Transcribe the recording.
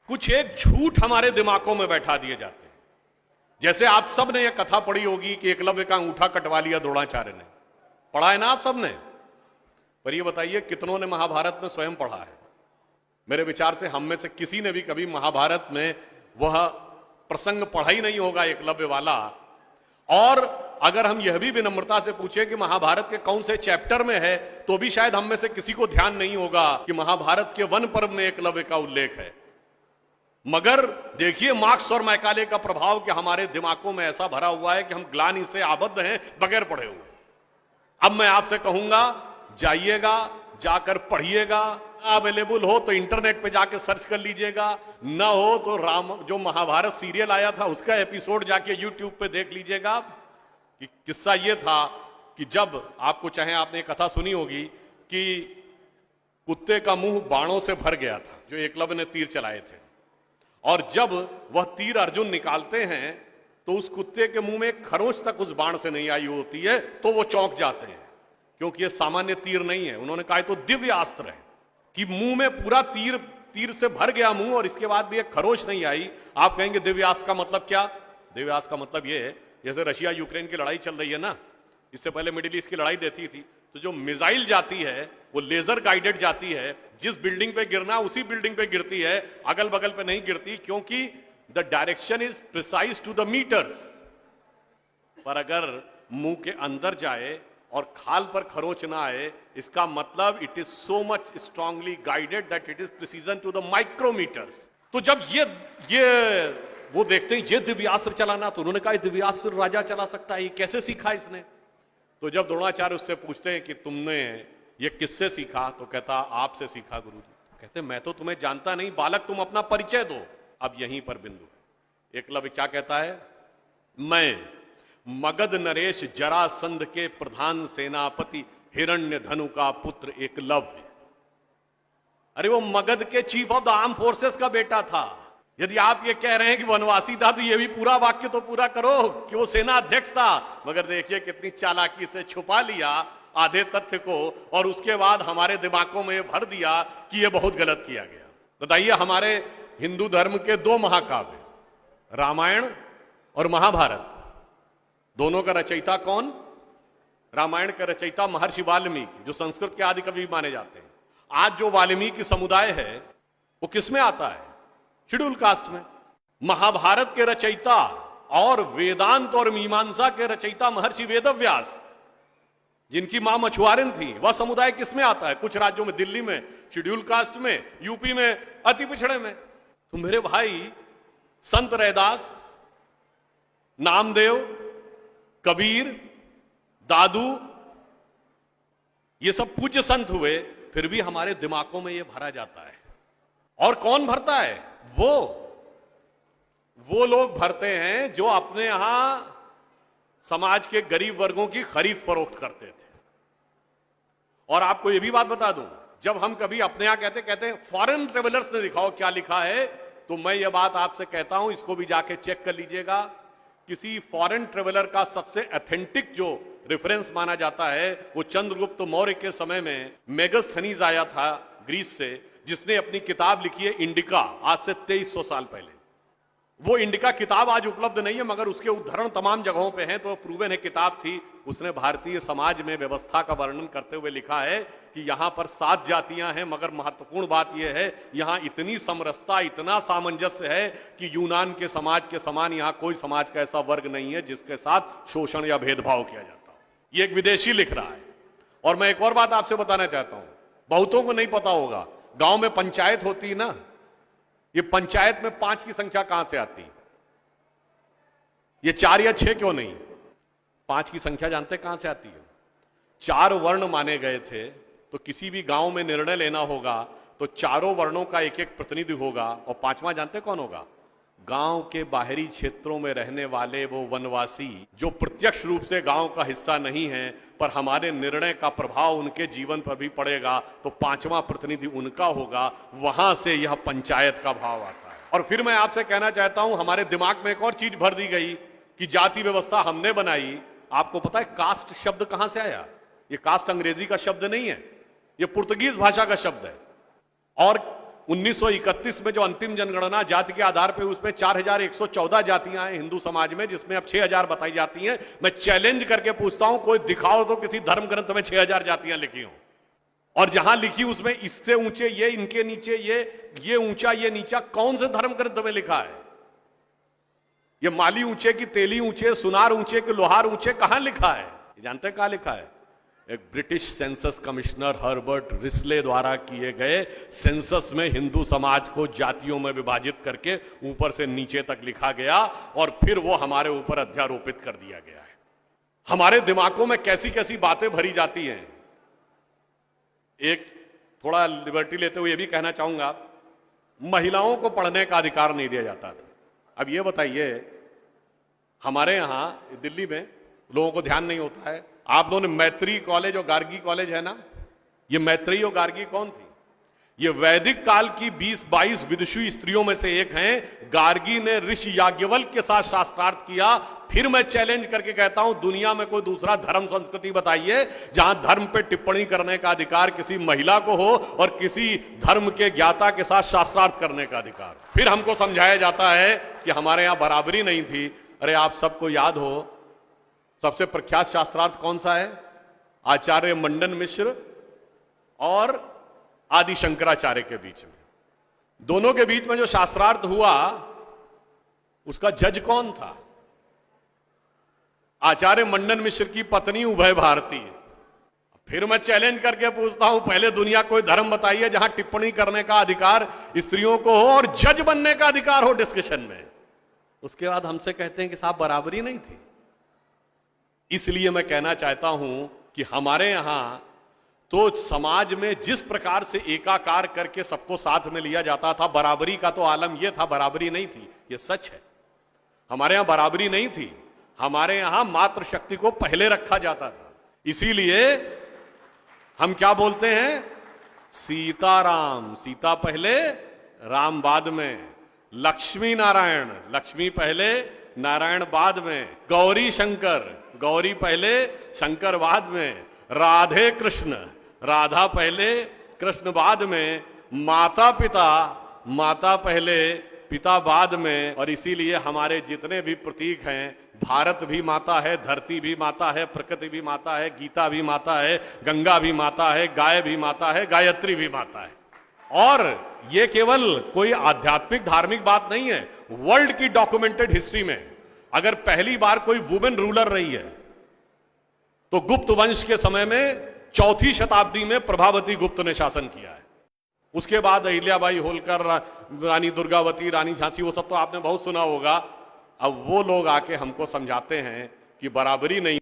कुछ एक झूठ हमारे दिमागों में बैठा दिए जाते हैं। जैसे आप सब ने यह कथा पढ़ी होगी कि एकलव्य का अंगूठा कटवा लिया द्रोणाचार्य ने, पढ़ा है ना आप सब ने? पर यह बताइए कितनों ने महाभारत में स्वयं पढ़ा है? मेरे विचार से हम में से किसी ने भी कभी महाभारत में वह प्रसंग पढ़ा ही नहीं होगा एकलव्य वाला। और अगर हम यह भी विनम्रता से पूछे कि महाभारत के कौन से चैप्टर में है, तो भी शायद हम में से किसी को ध्यान नहीं होगा कि महाभारत के वन पर्व में एकलव्य का उल्लेख है। मगर देखिए मार्क्स और मैकाले का प्रभाव कि हमारे दिमागों में ऐसा भरा हुआ है कि हम ग्लानि से आबद्ध हैं बगैर पढ़े हुए। अब मैं आपसे कहूंगा, जाइएगा, जाकर पढ़िएगा। अवेलेबल हो तो इंटरनेट पे जाके सर्च कर लीजिएगा, ना हो तो राम जो महाभारत सीरियल आया था उसका एपिसोड जाके यूट्यूब पे देख लीजिएगा। कि किस्सा यह था कि जब आपको चाहे आपने कथा सुनी होगी कि कुत्ते का मुंह बाणों से भर गया था जो एकलव्य ने तीर चलाए थे, और जब वह तीर अर्जुन निकालते हैं तो उस कुत्ते के मुंह में एक खरोंच तक उस बाण से नहीं आई होती है, तो वो चौंक जाते हैं क्योंकि ये सामान्य तीर नहीं है। उन्होंने कहा तो दिव्य अस्त्र है कि मुंह में पूरा तीर से भर गया मुंह और इसके बाद भी एक खरोंच नहीं आई। आप कहेंगे दिव्यास्त्र का मतलब क्या? दिव्यास्त्र का मतलब ये है, जैसे रशिया यूक्रेन की लड़ाई चल रही है ना, इससे पहले मिडिल ईस्ट की लड़ाई देती थी, तो जो मिसाइल जाती है वो लेजर गाइडेड जाती है, जिस बिल्डिंग पे गिरना उसी बिल्डिंग पे गिरती है, अगल बगल पे नहीं गिरती, क्योंकि the direction is precise to the metres. पर अगर मुंह के अंदर जाए और खाल पर खरोच ना आए, इसका मतलब it is so much strongly guided that it is precision to the micrometres. तो जब ये वो देखते हैं ये दिव्यास्त्र चलाना, तो उन्होंने कहा दिव्यास्त्र राजा चला सकता है, ये कैसे सीखा इसने? तो जब द्रोणाचार्य उससे पूछते हैं कि तुमने ये किससे सीखा, तो कहता आपसे सीखा गुरुजी। कहते मैं तो तुम्हें जानता नहीं बालक, तुम अपना परिचय दो। अब यहीं पर बिंदु है। एकलव्य क्या कहता है? मैं मगध नरेश जरासंध के प्रधान सेनापति हिरण्य धनु का पुत्र एकलव्य। अरे वो मगध के chief of the arm forces का बेटा था। यदि आप ये कह रहे हैं कि वनवासी था, तो ये भी पूरा वाक्य तो पूरा करो कि वो सेना अध्यक्ष था। मगर देखिए कितनी चालाकी से छुपा लिया आधे तथ्य को, और उसके बाद हमारे दिमागों में भर दिया कि ये बहुत गलत किया गया। बताइए, हमारे हिंदू धर्म के दो महाकाव्य रामायण और महाभारत, दोनों का रचयिता कौन? रामायण का रचयिता महर्षि वाल्मीकि, जो संस्कृत के आदि कवि माने जाते हैं। आज जो वाल्मीकि समुदाय है वो किसमें आता है? शेड्यूल कास्ट में। महाभारत के रचयिता और वेदांत और मीमांसा के रचयिता महर्षि वेदव्यास, जिनकी मां मछुआरिन थी, वह समुदाय किसमें आता है? कुछ राज्यों में, दिल्ली में शेड्यूल कास्ट में, यूपी में अति पिछड़े में। तो मेरे भाई, संत रैदास, नामदेव, कबीर, दादू, ये सब पूज्य संत हुए, फिर भी हमारे दिमागों में ये भरा जाता है। और कौन भरता है? वो लोग भरते हैं जो अपने यहां समाज के गरीब वर्गों की खरीद फरोख्त करते थे। और आपको यह भी बात बता दूं, जब हम कभी अपने यहां कहते हैं फॉरेन ट्रेवलर्स ने दिखाओ क्या लिखा है, तो मैं ये बात आपसे कहता हूं, इसको भी जाके चेक कर लीजिएगा। किसी फॉरेन ट्रेवलर का सबसे ऑथेंटिक जो रेफरेंस माना जाता है, वो चंद्रगुप्त मौर्य के समय में मेगास्थनीज आया था ग्रीस से, जिसने अपनी किताब लिखी है इंडिका, आज से 2300 साल पहले। वो इंडिका किताब आज उपलब्ध नहीं है, मगर उसके उद्धरण तमाम जगहों पे हैं, तो प्रूवन है किताब थी। उसने भारतीय समाज में व्यवस्था का वर्णन करते हुए लिखा है कि यहां पर 7 जातियां हैं, मगर महत्वपूर्ण बात यह है यहां इतनी समरसता, इतना सामंजस्य है कि यूनान के समाज के समान यहां कोई समाज का ऐसा वर्ग नहीं है जिसके साथ शोषण या भेदभाव किया जाता हो। ये एक विदेशी लिख रहा है। और मैं एक और बात आपसे बताना चाहता हूं, बहुतों को नहीं पता होगा, गांव में पंचायत होती है ना, ये पंचायत में 5 की संख्या कहां से आती है? ये 4 या 6 क्यों नहीं? 5 की संख्या जानते कहां से आती है? 4 वर्ण माने गए थे, तो किसी भी गांव में निर्णय लेना होगा तो चारों वर्णों का एक एक प्रतिनिधि होगा, और 5वां जानते कौन होगा? गांव के बाहरी क्षेत्रों में रहने वाले वो वनवासी जो प्रत्यक्ष रूप से गांव का हिस्सा नहीं है, पर हमारे निर्णय का प्रभाव उनके जीवन पर भी पड़ेगा, तो 5वां प्रतिनिधि उनका होगा। वहां से यह पंचायत का भाव आता है। और फिर मैं आपसे कहना चाहता हूं, हमारे दिमाग में एक और चीज भर दी गई कि जाति व्यवस्था हमने बनाई। आपको पता है कास्ट शब्द कहां से आया? ये कास्ट अंग्रेजी का शब्द नहीं है, ये पुर्तगीज भाषा का शब्द है। और 1931 में जो अंतिम जनगणना जाति के आधार पर उसमें 4114 जातियां हैं हिंदू समाज में, जिसमें अब 6000 बताई जाती हैं। मैं चैलेंज करके पूछता हूं, कोई दिखाओ तो किसी धर्म ग्रंथ में 6000 जातियां लिखी हो, और जहां लिखी उसमें इससे ऊंचे ये, इनके नीचे ये ऊंचा ये नीचा, कौन से धर्म ग्रंथ में लिखा है? ये माली ऊंचे की तेली ऊंचे, सुनार ऊंचे कि लोहार ऊंचे, कहां लिखा है? जानते हैं कहां लिखा है? एक British census commissioner Herbert Risley द्वारा किए गए सेंसस में हिंदू समाज को जातियों में विभाजित करके ऊपर से नीचे तक लिखा गया, और फिर वो हमारे ऊपर अध्यारोपित कर दिया गया है। हमारे दिमागों में कैसी कैसी बातें भरी जाती हैं। एक थोड़ा लिबर्टी लेते हुए यह भी कहना चाहूंगा, महिलाओं को पढ़ने का अधिकार नहीं दिया जाता था। अब ये बताइए, हमारे यहां दिल्ली में लोगों को ध्यान नहीं होता है, आप लोगों ने मैत्री कॉलेज और गार्गी कॉलेज है ना, ये मैत्री और गार्गी कौन थी? ये वैदिक काल की 20-22 विदुषी स्त्रियों में से एक हैं। गार्गी ने ऋषि याज्ञवल्क्य के साथ शास्त्रार्थ किया। फिर मैं चैलेंज करके कहता हूं, दुनिया में कोई दूसरा धर्म संस्कृति बताइए जहां धर्म पे टिप्पणी करने का अधिकार किसी महिला को हो और किसी धर्म के ज्ञाता के साथ शास्त्रार्थ करने का अधिकार। फिर हमको समझाया जाता है कि हमारे यहां बराबरी नहीं थी। अरे आप सबको याद हो, सबसे प्रख्यात शास्त्रार्थ कौन सा है? आचार्य मंडन मिश्र और आदि शंकराचार्य के बीच में। दोनों के बीच में जो शास्त्रार्थ हुआ, उसका जज कौन था? आचार्य मंडन मिश्र की पत्नी उभय भारती। फिर मैं चैलेंज करके पूछता हूं, पहले दुनिया कोई धर्म बताइए जहां टिप्पणी करने का अधिकार स्त्रियों को हो और जज बनने का अधिकार हो डिस्कशन में। उसके बाद हमसे कहते हैं कि साहब बराबरी नहीं थी। इसलिए मैं कहना चाहता हूं कि हमारे यहां तो समाज में जिस प्रकार से एकाकार करके सबको साथ में लिया जाता था, बराबरी का तो आलम यह था, बराबरी नहीं थी। यह सच है, हमारे यहां बराबरी नहीं थी। हमारे यहां मातृशक्ति को पहले रखा जाता था। इसीलिए हम क्या बोलते हैं? सीताराम, सीता पहले राम बाद में। लक्ष्मी नारायण, लक्ष्मी पहले नारायण बाद में। गौरी शंकर, गौरी पहले शंकर बाद में। राधे कृष्ण, राधा पहले कृष्ण बाद में। माता पिता, माता पहले पिता बाद में। और इसीलिए हमारे जितने भी प्रतीक हैं, भारत भी माता है, धरती भी माता है, प्रकृति भी माता है, गीता भी माता है, गंगा भी माता है, गाय भी माता है, गायत्री भी माता है। और ये केवल कोई आध्यात्मिक धार्मिक बात नहीं है। वर्ल्ड की डॉक्यूमेंटेड हिस्ट्री में अगर पहली बार कोई वुमेन रूलर रही है तो गुप्त वंश के समय में 4वीं शताब्दी में प्रभावती गुप्त ने शासन किया है। उसके बाद अहिल्याबाई होलकर, रानी दुर्गावती, रानी झांसी, वो सब तो आपने बहुत सुना होगा। अब वो लोग आके हमको समझाते हैं कि बराबरी नहीं